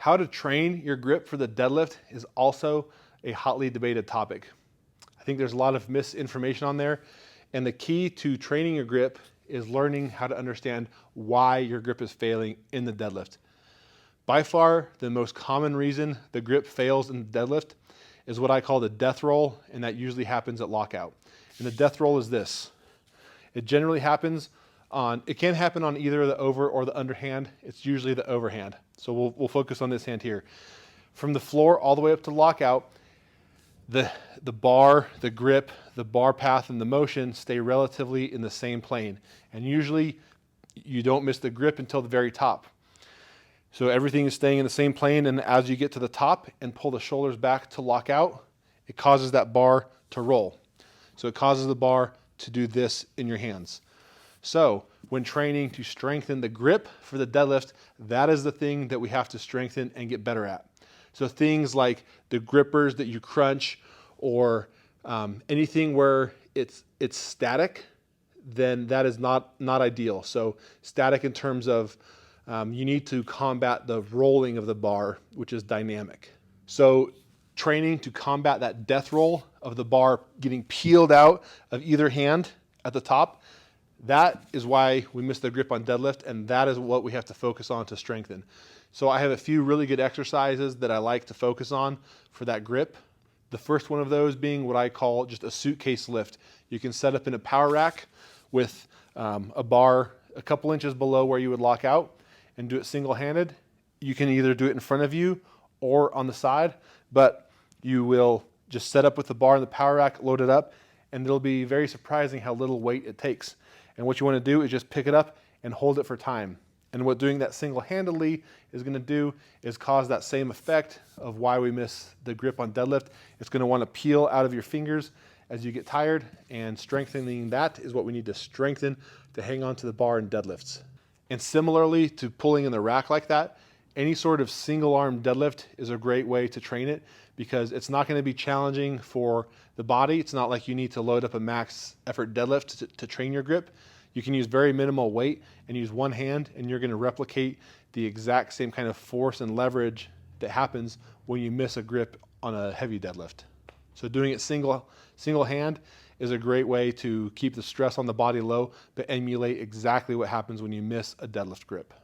How to train your grip for the deadlift is also a hotly debated topic. I think there's a lot of misinformation on there, and the key to training your grip is learning how to understand why your grip is failing in the deadlift. By far, the most common reason the grip fails in the deadlift is what I call the death roll, and that usually happens at lockout. And the death roll is this. It generally happens it can happen on either the over or the underhand. It's usually the overhand. So we'll focus on this hand here. From the floor all the way up to lockout, the bar, the grip, the bar path, and the motion stay relatively in the same plane. And usually you don't miss the grip until the very top. So everything is staying in the same plane, and as you get to the top and pull the shoulders back to lock out, it causes that bar to roll. So it causes the bar to do this in your hands. So when training to strengthen the grip for the deadlift, that is the thing that we have to strengthen and get better at. So things like the grippers that you crunch, or anything where it's static, then that is not ideal. So static in terms of you need to combat the rolling of the bar, which is dynamic. So training to combat that death roll of the bar getting peeled out of either hand at the top, that is why we miss the grip on deadlift, and that is what we have to focus on to strengthen. So I have a few really good exercises that I like to focus on for that grip. The first one of those being what I call just a suitcase lift. You can set up in a power rack with a bar a couple inches below where you would lock out and do it single-handed. You can either do it in front of you or on the side, but you will just set up with the bar in the power rack, load it up, and it'll be very surprising how little weight it takes. And what you want to do is just pick it up and hold it for time. And what doing that single-handedly is going to do is cause that same effect of why we miss the grip on deadlift. It's going to want to peel out of your fingers as you get tired, and strengthening that is what we need to strengthen to hang on to the bar in deadlifts. And similarly to pulling in the rack like that, any sort of single arm deadlift is a great way to train it, because it's not going to be challenging for the body. It's not like you need to load up a max effort deadlift to train your grip. You can use very minimal weight and use one hand, and you're going to replicate the exact same kind of force and leverage that happens when you miss a grip on a heavy deadlift. So doing it single hand is a great way to keep the stress on the body low, but emulate exactly what happens when you miss a deadlift grip.